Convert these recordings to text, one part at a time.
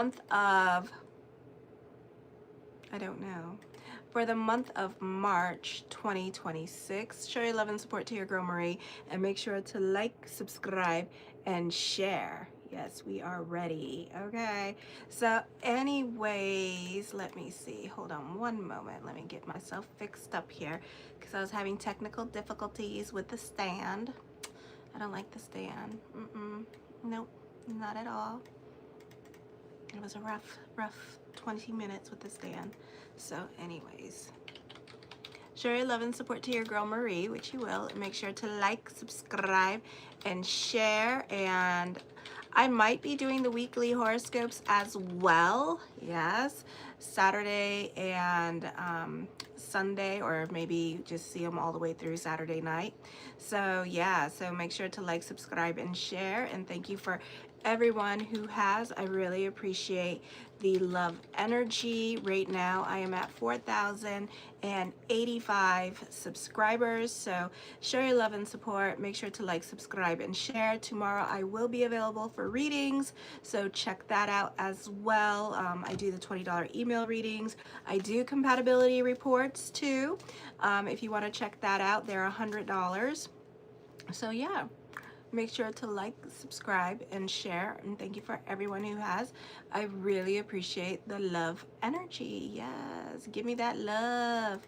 month of, I don't know, for the month of March 2026. Show your love and support to your girl Marie, and make sure to like, subscribe, and share. Yes, we are ready. Okay. So anyways, let me see. Hold on one moment. Let me get myself fixed up here because I was having technical difficulties with the stand. I don't like the stand. Nope, not at all. It was a rough 20 minutes with the stand. So anyways, show your love and support to your girl Marie, which you will, and make sure to like, subscribe, and share. And I might be doing the weekly horoscopes as well. Yes, Saturday and Sunday, or maybe just see them all the way through Saturday night. So yeah, so make sure to like, subscribe, and share. And thank you for everyone who has. I really appreciate the love energy. Right now I am at 4,085 subscribers. So show your love and support. Make sure to like, subscribe, and share. Tomorrow I will be available for readings, so check that out as well. I do the $20 email readings. I do compatibility reports too. If you want to check that out, they're $100. So yeah, make sure to like, subscribe, and share. And thank you for everyone who has. I really appreciate the love energy. Yes, give me that love.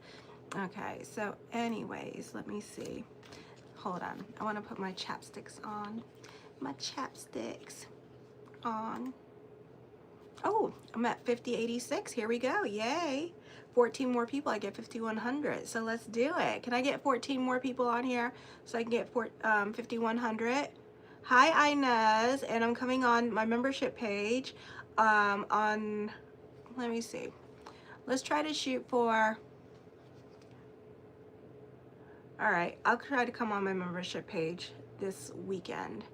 Okay, so anyways, let me see. Hold on. I want to put my chapsticks on. My chapsticks on. Oh, I'm at 5086. Here we go. Yay. 14 more people. I get 5,100. So let's do it. Can I get 14 more people on here so I can get 5,100? Hi, Inez. And I'm coming on my membership page on, let me see. Let's try to shoot for, all right, I'll try to come on my membership page this weekend,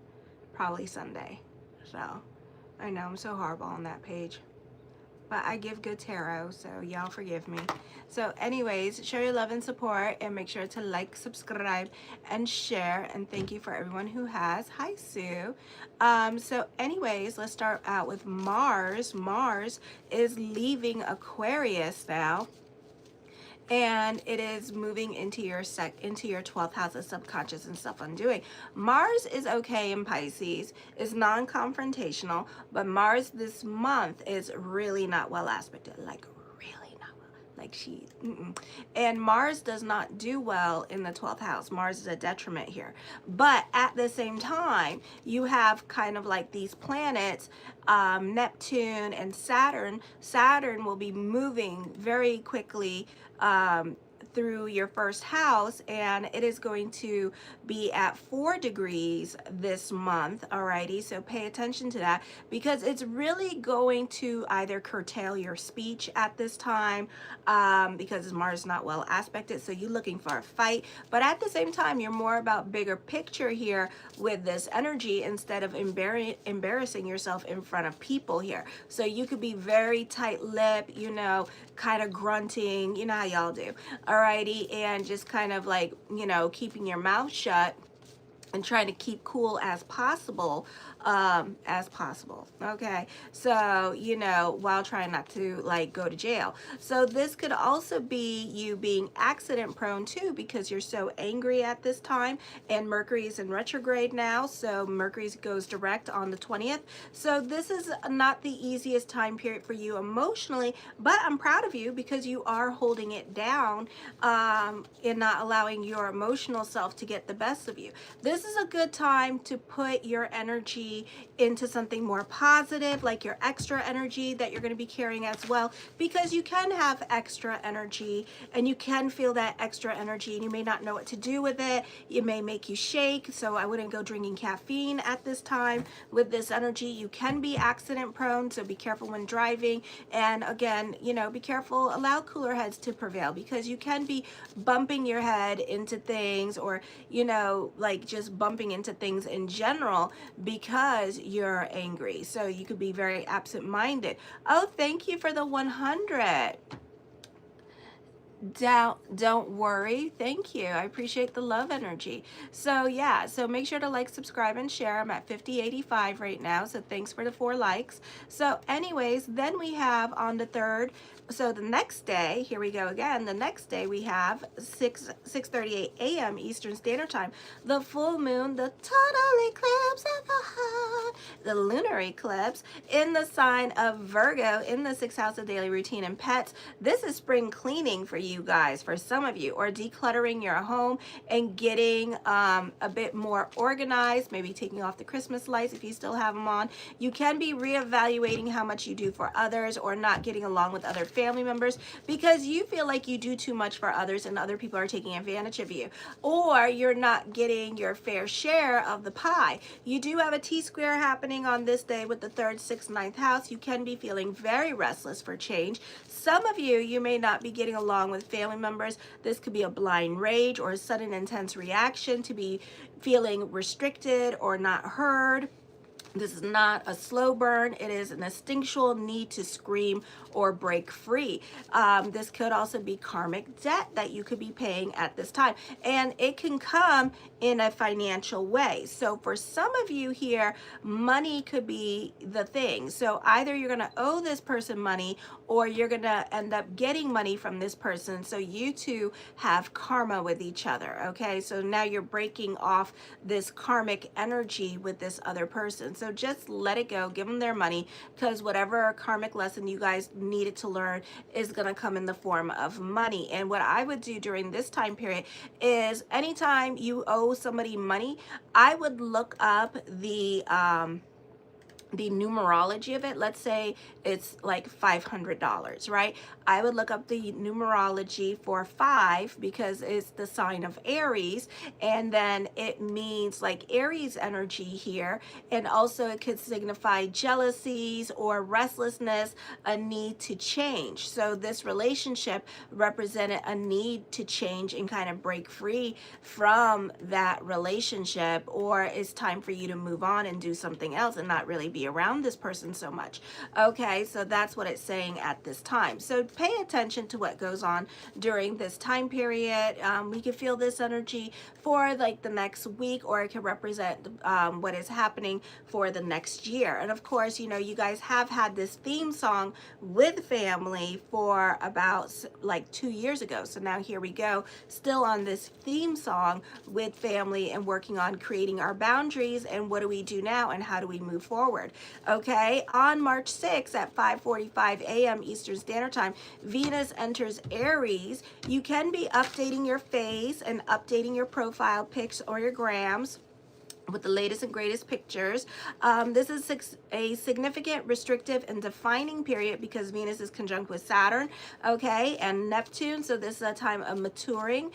probably Sunday. So I know I'm so horrible on that page, but I give good tarot, so y'all forgive me. So anyways, show your love and support, and make sure to like, subscribe, and share. And thank you for everyone who has. Hi, Sue. So anyways, let's start out with Mars. Mars is leaving Aquarius now, and it is moving into your 12th house of subconscious and self-undoing. Mars is okay in Pisces, is non-confrontational, but Mars this month is really not well aspected, like really not well, like and Mars does not do well in the 12th house. Mars is a detriment here, but at the same time you have kind of like these planets, Neptune and Saturn. Saturn will be moving very quickly through your first house, and it is going to be at 4 degrees this month. Alrighty, so pay attention to that, because it's really going to either curtail your speech at this time, because Mars is not well aspected, so you're looking for a fight, but at the same time you're more about bigger picture here with this energy, instead of embarrassing yourself in front of people here. So you could be very tight-lipped, you know, kind of grunting, you know how y'all do. Alrighty, and just kind of like, you know, keeping your mouth shut and trying to keep cool as possible. Okay, so you know, while trying not to like go to jail. So this could also be you being accident prone too, because you're so angry at this time, and Mercury is in retrograde now, so Mercury goes direct on the 20th. So this is not the easiest time period for you emotionally, but I'm proud of you because you are holding it down, and not allowing your emotional self to get the best of you. This is a good time to put your energy into something more positive, like your extra energy that you're going to be carrying as well, because you can have extra energy and you can feel that extra energy, and you may not know what to do with it. It may make you shake, so I wouldn't go drinking caffeine at this time with this energy. You can be accident prone, so be careful when driving, and again, you know, be careful, allow cooler heads to prevail, because you can be bumping your head into things, or you know, like just bumping into things in general because you're angry. So you could be very absent-minded. Oh, thank you for the 100. Don't worry. Thank you. I appreciate the love energy. So yeah, so make sure to like, subscribe, and share. I'm at 5085 right now, so thanks for the 4 likes. So anyways, then we have on the 3rd, so the next day, here we go again, the next day we have 6:38 a.m. Eastern Standard Time, the full moon, the total eclipse of the heart, the lunar eclipse in the sign of Virgo in the 6th house of daily routine and pets. This is spring cleaning for you guys, for some of you, or decluttering your home and getting a bit more organized, maybe taking off the Christmas lights if you still have them on. You can be reevaluating how much you do for others, or not getting along with other family members because you feel like you do too much for others and other people are taking advantage of you, or you're not getting your fair share of the pie. You do have a T-square happening on this day with the 3rd, 6th, 9th house. You can be feeling very restless for change. Some of you may not be getting along with family members. This could be a blind rage or a sudden intense reaction to be feeling restricted or not heard. This is not a slow burn. It is an instinctual need to scream or break free. This could also be karmic debt that you could be paying at this time. And it can come in a financial way. So for some of you here, money could be the thing. So either you're going to owe this person money, or you're going to end up getting money from this person. So you two have karma with each other. Okay. So now you're breaking off this karmic energy with this other person. So just let it go, give them their money, because whatever karmic lesson you guys needed to learn is going to come in the form of money. And what I would do during this time period is anytime you owe somebody money, I would look up the numerology of it. Let's say it's like $500, right? I would look up the numerology for 5 because it's the sign of Aries, and then it means like Aries energy here, and also it could signify jealousies or restlessness, a need to change. So this relationship represented a need to change and kind of break free from that relationship, or it's time for you to move on and do something else and not really be around this person so much. Okay, so that's what it's saying at this time. So pay attention to what goes on during this time period. We can feel this energy for like the next week, or it can represent what is happening for the next year. And of course, you know, you guys have had this theme song with family for about like 2 years ago. So now here we go, still on this theme song with family and working on creating our boundaries and what do we do now and how do we move forward. Okay, on March 6th at 5:45 a.m. Eastern Standard Time, Venus enters Aries. You can be updating your face and updating your profile pics or your grams with the latest and greatest pictures. This is a significant, restrictive, and defining period because Venus is conjunct with Saturn, okay, and Neptune. So this is a time of maturing,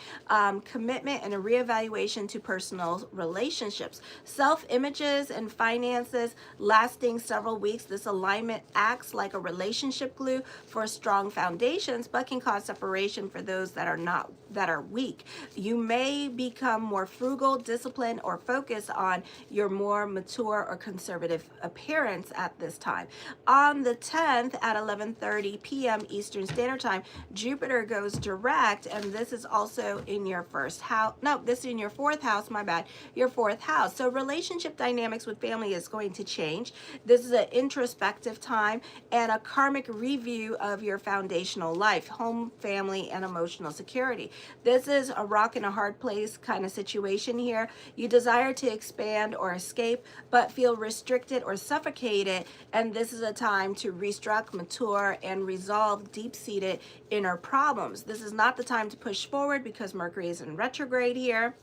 commitment, and a reevaluation to personal relationships. Self-images and finances lasting several weeks. This alignment acts like a relationship glue for strong foundations, but can cause separation for those that are weak. You may become more frugal, disciplined, or focused on your more mature or conservative appearance at this time. On the 10th at 11:30 p.m. Eastern Standard Time, Jupiter goes direct, and this is also in your first house. No, this is in your 4th house, my bad, your 4th house. So relationship dynamics with family is going to change. This is an introspective time and a karmic review of your foundational life, home, family, and emotional security. This is a rock and a hard place kind of situation here. You desire to expand or escape, but feel restricted or suffocated, and this is a time to restructure, mature, and resolve deep-seated inner problems. This is not the time to push forward because Mercury is in retrograde here.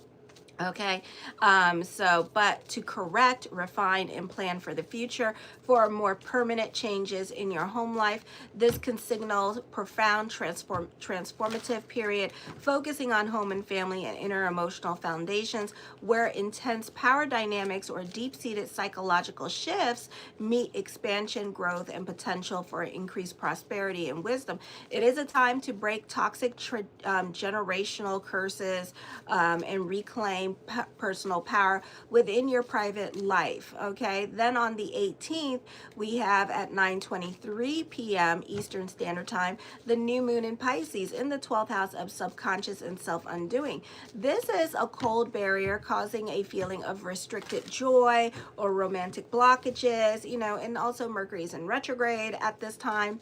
Okay, but to correct, refine, and plan for the future for more permanent changes in your home life. This can signal profound transformative period, focusing on home and family and inner emotional foundations, where intense power dynamics or deep-seated psychological shifts meet expansion, growth, and potential for increased prosperity and wisdom. It is a time to break toxic generational curses and reclaim gain personal power within your private life, okay? Then on the 18th, we have at 9:23 p.m. Eastern Standard Time, the new moon in Pisces in the 12th house of subconscious and self-undoing. This is a cold barrier causing a feeling of restricted joy or romantic blockages, you know, and also Mercury's in retrograde at this time.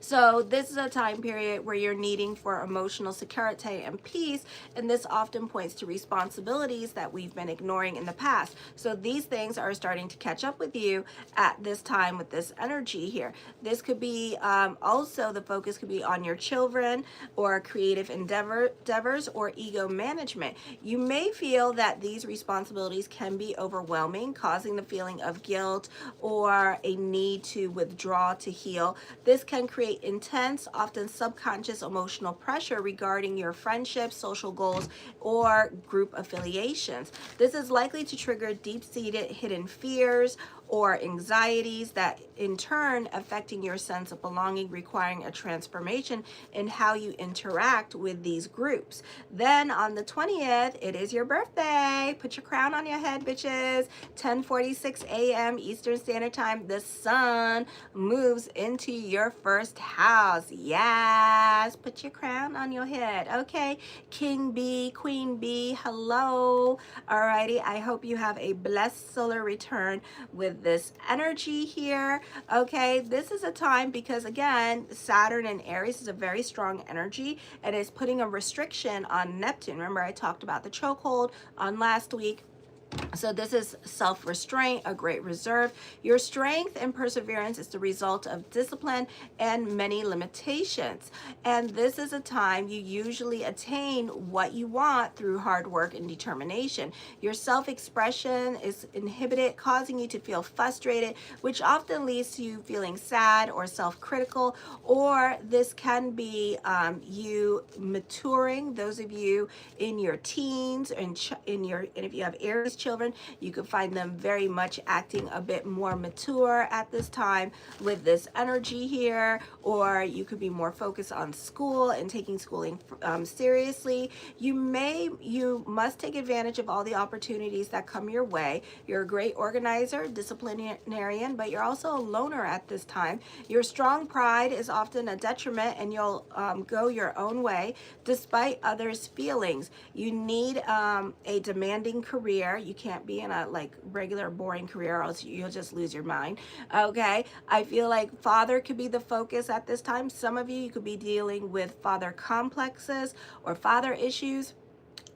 So this is a time period where you're needing for emotional security and peace, and this often points to responsibilities that we've been ignoring in the past. So these things are starting to catch up with you at this time with this energy here. This could be also the focus could be on your children or creative endeavors or ego management. You may feel that these responsibilities can be overwhelming, causing the feeling of guilt or a need to withdraw to heal. This can create intense, often subconscious emotional pressure regarding your friendships, social goals, or group affiliations. This is likely to trigger deep-seated hidden fears or anxieties that in turn affecting your sense of belonging, requiring a transformation in how you interact with these groups. Then on the 20th, it is your birthday. Put your crown on your head, bitches. 10:46 a.m. Eastern Standard Time, the sun moves into your first house. Yes, put your crown on your head. Okay, King Bee, Queen Bee, hello. Alrighty, I hope you have a blessed solar return with this energy here. Okay, this is a time because again, Saturn and Aries is a very strong energy and is putting a restriction on Neptune. Remember, I talked about the chokehold on last week. So this is self-restraint, a great reserve. Your strength and perseverance is the result of discipline and many limitations. And this is a time you usually attain what you want through hard work and determination. Your self-expression is inhibited, causing you to feel frustrated, which often leads to you feeling sad or self-critical, or this can be you maturing. Those of you in your teens and if you have Aries children, you could find them very much acting a bit more mature at this time with this energy here, or you could be more focused on school and taking schooling seriously. You must take advantage of all the opportunities that come your way. You're a great organizer, disciplinarian, but you're also a loner at this time. Your strong pride is often a detriment, and you'll go your own way despite others' feelings. You need a demanding career. You can't be in a like regular boring career, or else you'll just lose your mind. Okay, I feel like father could be the focus at this time. Some of you could be dealing with father complexes or father issues.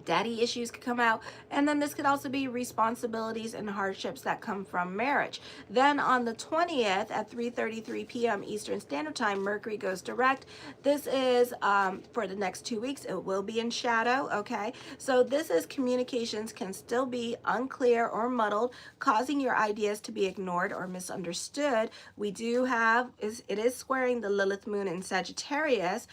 Daddy issues could come out, and then this could also be responsibilities and hardships that come from marriage. Then on the 20th at 3:33 p.m. Eastern Standard Time, Mercury goes direct. This is for the next 2 weeks. It will be in shadow, okay? So this is communications can still be unclear or muddled, causing your ideas to be ignored or misunderstood. We do have, it is squaring the Lilith moon in Sagittarius,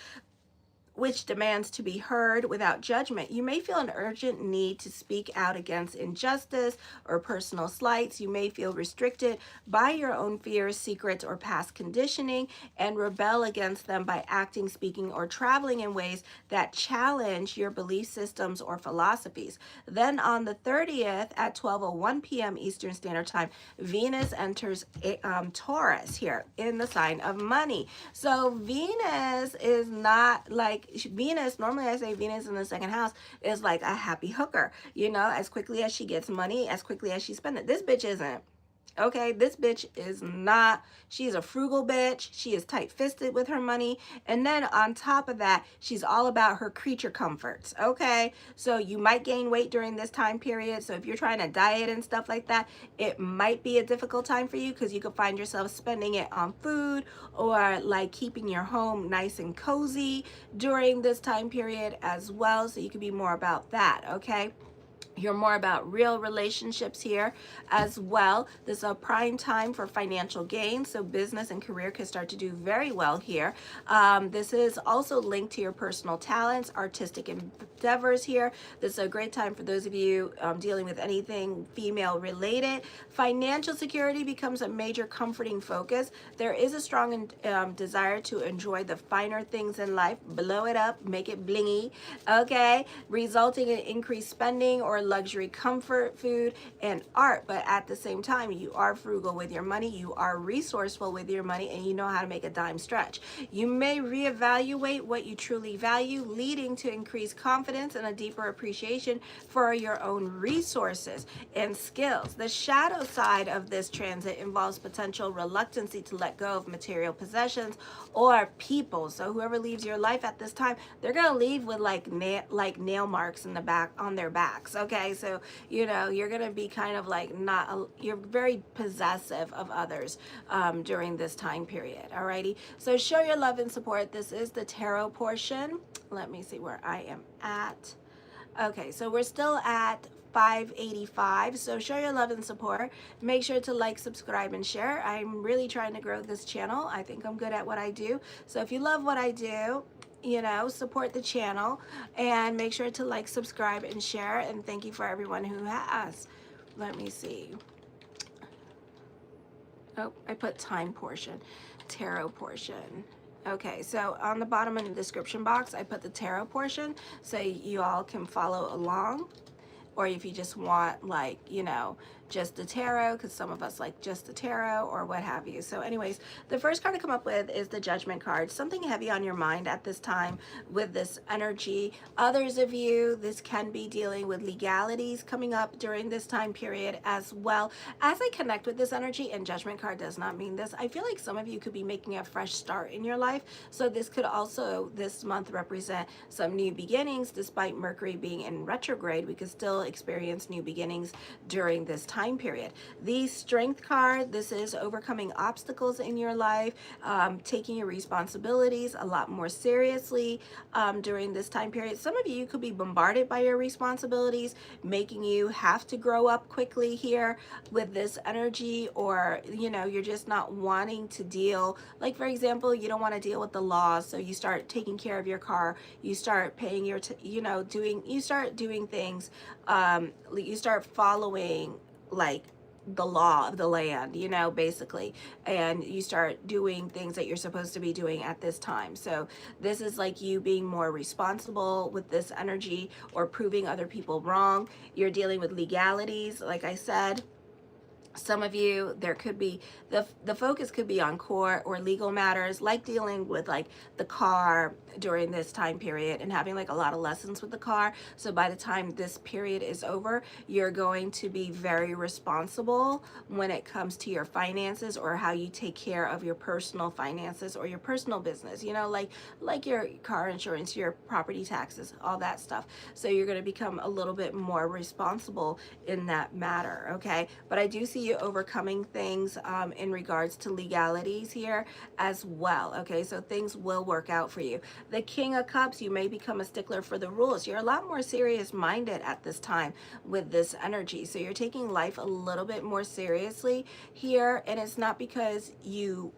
which demands to be heard without judgment. You may feel an urgent need to speak out against injustice or personal slights. You may feel restricted by your own fears, secrets, or past conditioning, and rebel against them by acting, speaking, or traveling in ways that challenge your belief systems or philosophies. Then on the 30th at 12:01 p.m. Eastern Standard Time, Venus enters Taurus here in the sign of money. So Venus is not like Venus, normally I say Venus in the second house is like a happy hooker, you know, as quickly as she gets money, as quickly as she spends it. This bitch isn't. Okay, this bitch is not, she's a frugal bitch. She is tight-fisted with her money. And then on top of that, she's all about her creature comforts. Okay, so you might gain weight during this time period. So if you're trying to diet and stuff like that, it might be a difficult time for you, because you could find yourself spending it on food or like keeping your home nice and cozy during this time period as well. So you could be more about that, okay? You're more about real relationships here as well. This is a prime time for financial gain, so business and career can start to do very well here. This is also linked to your personal talents, artistic endeavors here. This is a great time for those of you dealing with anything female related. Financial security becomes a major comforting focus. There is a strong desire to enjoy the finer things in life, blow it up, make it blingy, okay, resulting in increased spending or luxury comfort food and art, but at the same time, you are frugal with your money, you are resourceful with your money, and you know how to make a dime stretch. You may reevaluate what you truly value, leading to increased confidence and a deeper appreciation for your own resources and skills. The shadow side of this transit involves potential reluctancy to let go of material possessions or people. So whoever leaves your life at this time, they're gonna leave with like nail marks in the back on their backs. Okay, so you know you're gonna be kind of like you're very possessive of others during this time period. Alrighty, so show your love and support. This is the tarot portion. Let me see where I am at. Okay, so we're still at 585. So show your love and support. Make sure to like, subscribe, and share. I'm really trying to grow this channel. I think I'm good at what I do. So if you love what I do, you know, support the channel and make sure to like, subscribe, and share. And thank you for everyone who has. Let me see. Oh, I put time portion, tarot portion. Okay, so on the bottom in the description box, I put the tarot portion so you all can follow along. Or if you just want, like, you know, just the tarot, because some of us like just the tarot or what have you. So anyways, the first card to come up with is the Judgment card. Something heavy on your mind at this time with this energy. Others of you, this can be dealing with legalities coming up during this time period as well. As I connect with this energy, and Judgment card does not mean this, I feel like some of you could be making a fresh start in your life. So this could also this month represent some new beginnings. Despite Mercury being in retrograde, we could still experience new beginnings during this time period. The Strength card, this is overcoming obstacles in your life, taking your responsibilities a lot more seriously during this time period. Some of you could be bombarded by your responsibilities, making you have to grow up quickly here with this energy, or you know, you're just not wanting to deal, like for example, you don't want to deal with the laws, so you start taking care of your car, you start paying your you start doing things, you start following like the law of the land, you know, basically, and you start doing things that you're supposed to be doing at this time. So this is like you being more responsible with this energy, or proving other people wrong. You're dealing with legalities, like I said. Some of you, there could be the focus could be on court or legal matters, like dealing with like the car during this time period and having like a lot of lessons with the car. So by the time this period is over, you're going to be very responsible when it comes to your finances, or how you take care of your personal finances or your personal business, you know, like your car insurance, your property taxes, all that stuff. So you're going to become a little bit more responsible in that matter. Okay, but I do see you overcoming things in regards to legalities here as well. Okay, so things will work out for you. The King of Cups, you may become a stickler for the rules. You're a lot more serious minded at this time with this energy, so you're taking life a little bit more seriously here, and it's not because you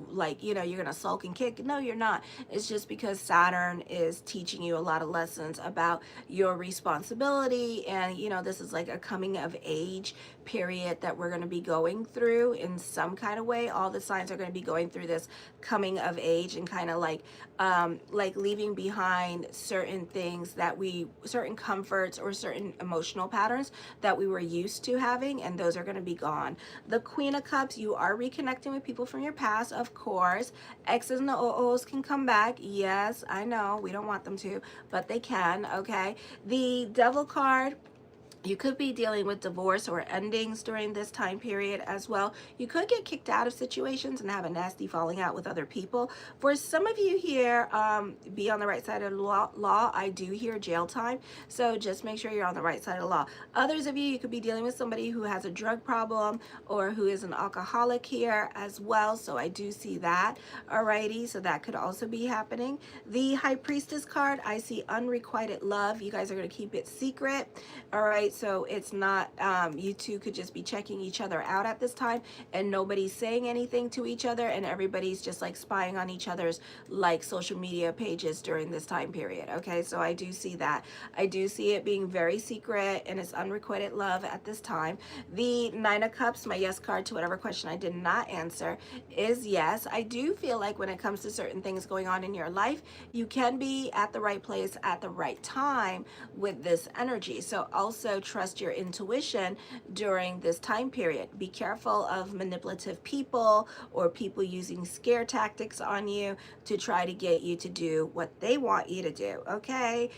like, you know, you're gonna sulk and kick. No, you're not. It's just because Saturn is teaching you a lot of lessons about your responsibility, and you know, this is like a coming of age period that we're going to be going through in some kind of way. All the signs are going to be going through this coming of age, and kind of like leaving behind certain things that certain comforts or certain emotional patterns that we were used to having, and those are going to be gone. The Queen of Cups, you are reconnecting with people from your past, of course. X's and the O's can come back. Yes, I know we don't want them to, but they can. Okay, the Devil card, you could be dealing with divorce or endings during this time period as well. You could get kicked out of situations and have a nasty falling out with other people. For some of you here, be on the right side of the law. I do hear jail time, so just make sure you're on the right side of the law. Others of you, you could be dealing with somebody who has a drug problem or who is an alcoholic here as well, so I do see that. Alrighty, so that could also be happening. The High Priestess card, I see unrequited love. You guys are going to keep it secret. All right, so it's not, you two could just be checking each other out at this time, and nobody's saying anything to each other, and everybody's just like spying on each other's like social media pages during this time period. Okay, so I do see that. I do see it being very secret, and it's unrequited love at this time. The Nine of Cups, my yes card to whatever question I did not answer, is yes. I do feel like when it comes to certain things going on in your life, you can be at the right place at the right time with this energy. So also also trust your intuition during this time period. Be careful of manipulative people or people using scare tactics on you to try to get you to do what they want you to do, okay?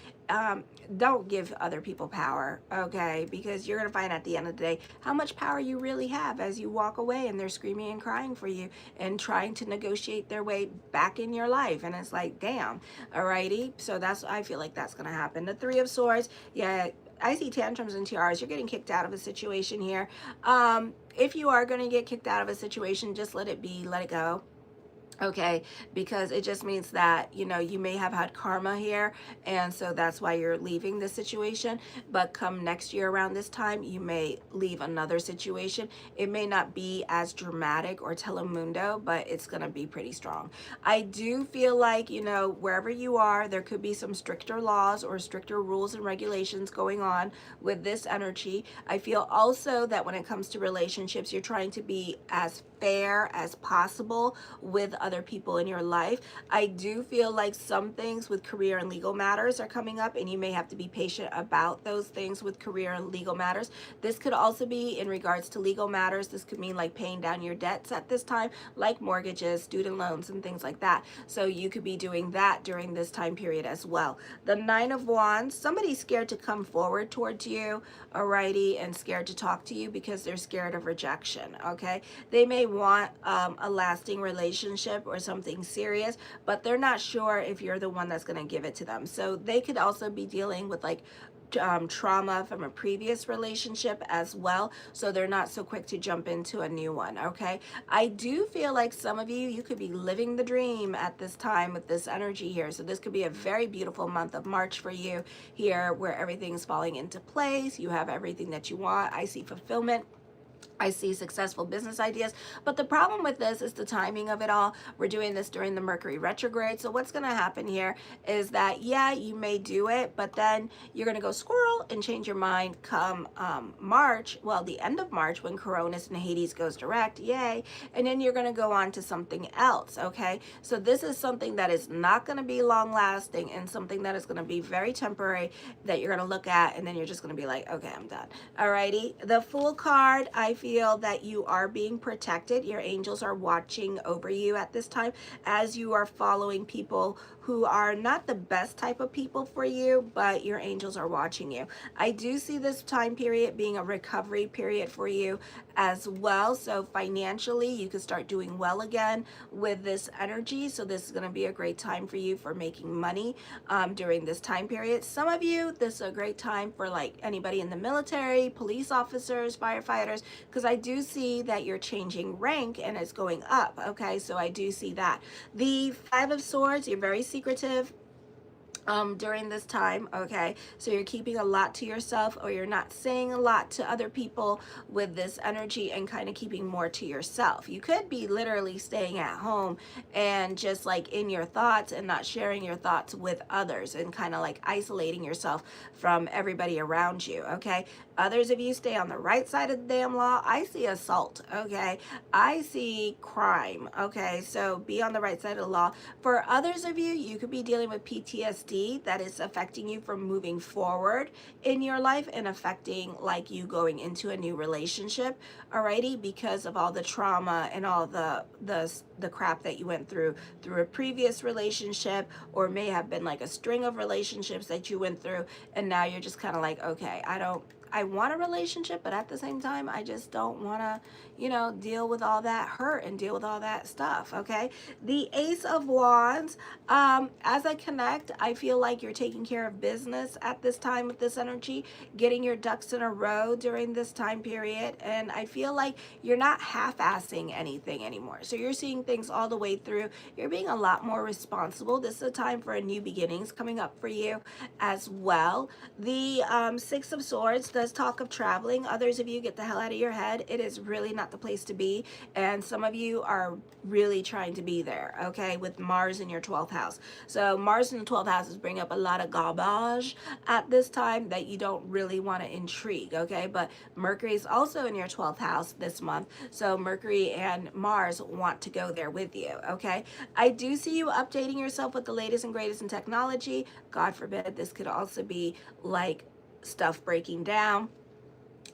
Don't give other people power, okay? Because you're going to find at the end of the day how much power you really have as you walk away and they're screaming and crying for you and trying to negotiate their way back in your life. And it's like, damn, alrighty? So I feel like that's going to happen. The Three of Swords, yeah, I see tantrums and tiaras. You're getting kicked out of a situation here. If you are going to get kicked out of a situation, just let it be, let it go. Okay, because it just means that, you know, you may have had karma here, and so that's why you're leaving this situation. But come next year around this time, you may leave another situation. It may not be as dramatic or telemundo, but it's going to be pretty strong. I do feel like, you know, wherever you are, there could be some stricter laws or stricter rules and regulations going on with this energy. I feel also that when it comes to relationships, you're trying to be as fair as possible with other people in your life. I do feel like some things with career and legal matters are coming up, and you may have to be patient about those things with career and legal matters. This could also be in regards to legal matters. This could mean like paying down your debts at this time, like mortgages, student loans, and things like that. So you could be doing that during this time period as well. The Nine of Wands, somebody's scared to come forward towards you, alrighty, and scared to talk to you because they're scared of rejection, okay? They may want a lasting relationship or something serious, but they're not sure if you're the one that's going to give it to them. So they could also be dealing with like trauma from a previous relationship as well, so they're not so quick to jump into a new one, okay? I do feel like some of you could be living the dream at this time with this energy here. So this could be a very beautiful month of March for you here, where everything's falling into place. You have everything that you want. I see fulfillment. I see successful business ideas, but the problem with this is the timing of it all. We're doing this during the Mercury retrograde, so what's going to happen here is that, yeah, you may do it, but then you're going to go squirrel and change your mind come March, well, the end of March, when Coronis and Hades goes direct, yay, and then you're going to go on to something else, okay? So this is something that is not going to be long-lasting and something that is going to be very temporary that you're going to look at, and then you're just going to be like, okay, I'm done. Alrighty, the Fool card, I feel that you are being protected. Your angels are watching over you at this time as you are following people who are not the best type of people for you, but your angels are watching you. I do see this time period being a recovery period for you as well. So financially, you can start doing well again with this energy. So this is going to be a great time for you for making money during this time period. Some of you, this is a great time for like anybody in the military, police officers, firefighters, because I do see that you're changing rank and it's going up, okay? So I do see that. The Five of Swords, you're very secretive during this time, okay? So you're keeping a lot to yourself, or you're not saying a lot to other people with this energy and kind of keeping more to yourself. You could be literally staying at home and just like in your thoughts and not sharing your thoughts with others and kind of like isolating yourself from everybody around you, okay? Others of you stay on the right side of the damn law. I see assault, okay? I see crime, okay? So be on the right side of the law. For others of you, you could be dealing with PTSD that is affecting you from moving forward in your life and affecting like you going into a new relationship, alrighty, because of all the trauma and all the crap that you went through a previous relationship, or may have been like a string of relationships that you went through, and now you're just kind of like, okay, I want a relationship, but at the same time, I just don't want to, you know, deal with all that hurt and deal with all that stuff, okay? The Ace of Wands, as I connect, I feel like you're taking care of business at this time with this energy, getting your ducks in a row during this time period, and I feel like you're not half-assing anything anymore. So you're seeing things all the way through. You're being a lot more responsible. This is a time for a new beginnings coming up for you as well. The Six of Swords does talk of traveling. Others of you, get the hell out of your head. It is really not the place to be, and some of you are really trying to be there, okay, with Mars in your 12th house. So Mars in the 12th house is bringing up a lot of garbage at this time that you don't really want to intrigue, okay? But Mercury is also in your 12th house this month, so Mercury and Mars want to go there with you, okay? I do see you updating yourself with the latest and greatest in technology. God forbid, this could also be like stuff breaking down.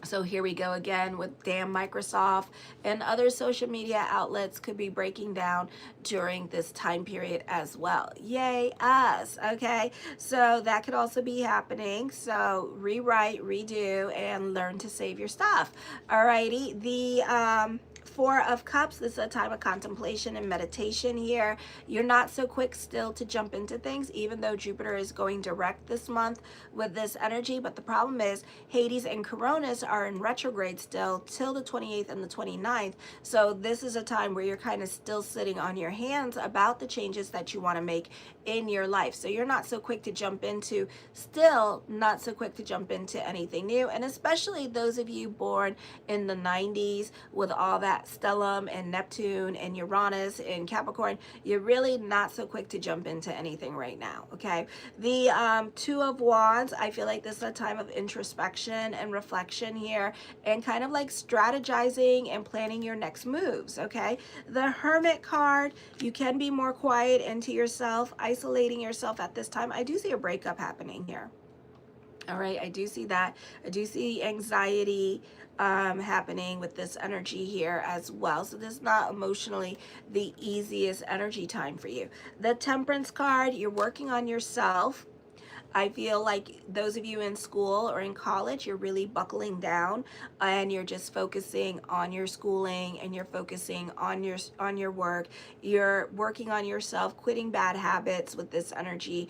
So here we go again with damn Microsoft, and other social media outlets could be breaking down during this time period as well. Yay us, okay? So that could also be happening. So rewrite, redo, and learn to save your stuff. Alrighty, the Four of Cups, this is a time of contemplation and meditation here. You're not so quick still to jump into things, even though Jupiter is going direct this month with this energy. But the problem is Hades and Coronis are in retrograde still till the 28th and the 29th. So this is a time where you're kind of still sitting on your hands about the changes that you want to make in your life. So you're not so quick to jump into, still not so quick to jump into anything new. And especially those of you born in the 90s with all that stellium and Neptune and Uranus and Capricorn, you're really not so quick to jump into anything right now, okay? The Two of Wands, I feel like this is a time of introspection and reflection here, and kind of like strategizing and planning your next moves, okay? The Hermit card, you can be more quiet into yourself, isolating yourself at this time. I do see a breakup happening here. All right, I do see that. I do see anxiety happening with this energy here as well. So this is not emotionally the easiest energy time for you. The Temperance card, you're working on yourself. I feel like those of you in school or in college, you're really buckling down and you're just focusing on your schooling and you're focusing on your work. You're working on yourself, quitting bad habits with this energy.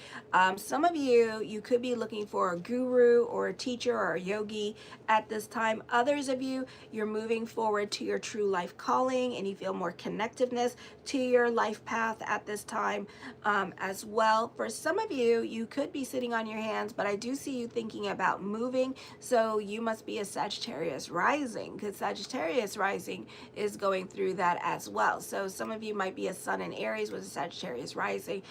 Some of you could be looking for a guru or a teacher or a yogi at this time. Others of you, you're moving forward to your true life calling and you feel more connectiveness to your life path at this time as well. For some of you, you could be sitting on your hands, but I do see you thinking about moving. So you must be a Sagittarius rising, because Sagittarius rising is going through that as well. So some of you might be a Sun in Aries with a Sagittarius rising.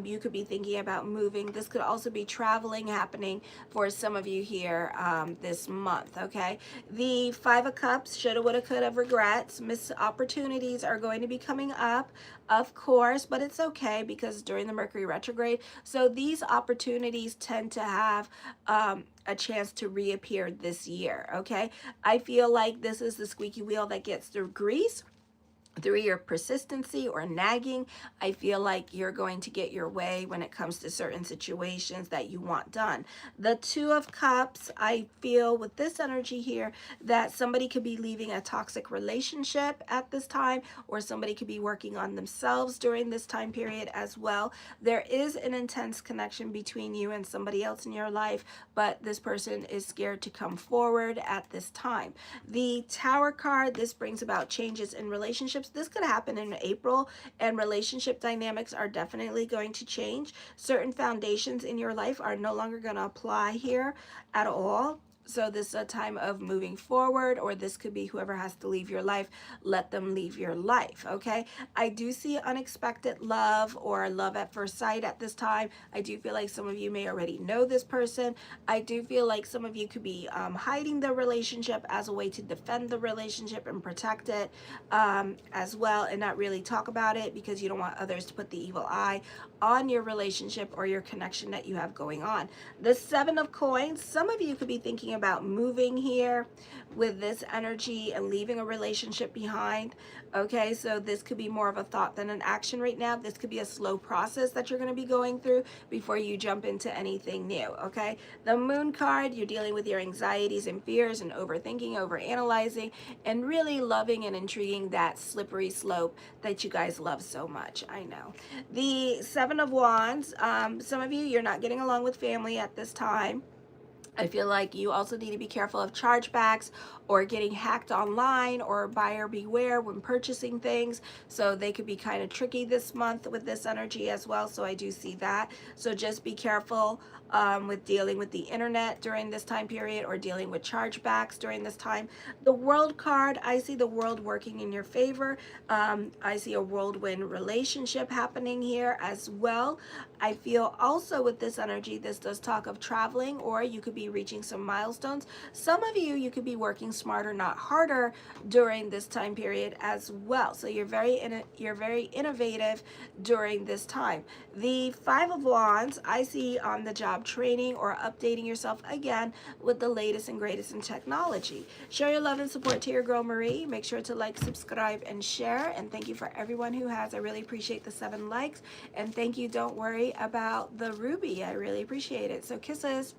You could be thinking about moving. This could also be traveling happening for some of you here this month, okay? The Five of Cups, shoulda, woulda, coulda, regrets. Missed opportunities are going to be coming up, of course, but it's okay because during the Mercury retrograde, so these opportunities tend to have a chance to reappear this year, okay? I feel like this is the squeaky wheel that gets through grease. Through your persistency or nagging, I feel like you're going to get your way when it comes to certain situations that you want done. The Two of Cups, I feel with this energy here that somebody could be leaving a toxic relationship at this time, or somebody could be working on themselves during this time period as well. There is an intense connection between you and somebody else in your life, but this person is scared to come forward at this time. The Tower card, this brings about changes in relationships. This could happen in April, and relationship dynamics are definitely going to change. Certain foundations in your life are no longer going to apply here at all. So this is a time of moving forward, or this could be whoever has to leave your life, let them leave your life, okay? I do see unexpected love or love at first sight at this time. I do feel like some of you may already know this person. I do feel like some of you could be hiding the relationship as a way to defend the relationship and protect it as well, and not really talk about it because you don't want others to put the evil eye on your relationship or your connection that you have going on. The Seven of Coins, some of you could be thinking about moving here with this energy and leaving a relationship behind, okay? So this could be more of a thought than an action right now. This could be a slow process that you're going to be going through before you jump into anything new, okay? The Moon card, you're dealing with your anxieties and fears and overthinking, overanalyzing, and really loving and intriguing that slippery slope that you guys love so much. I know. The Seven of Wands, some of you, you're not getting along with family at this time. I feel like you also need to be careful of chargebacks or getting hacked online, or buyer beware when purchasing things. So they could be kind of tricky this month with this energy as well. So I do see that. So just be careful with dealing with the internet during this time period, or dealing with chargebacks during this time. The World card, I see the world working in your favor. I see a whirlwind relationship happening here as well. I feel also with this energy, this does talk of traveling, or you could be be reaching some milestones. Some of you could be working smarter, not harder during this time period as well. So you're very innovative during this time. The Five of Wands, I see on the job training or updating yourself again with the latest and greatest in technology. Show your love and support to your girl Marie. Make sure to like, subscribe, and share. And thank you for everyone who has. I really appreciate the 7 likes. And thank you, don't worry about the ruby. I really appreciate it. So kisses.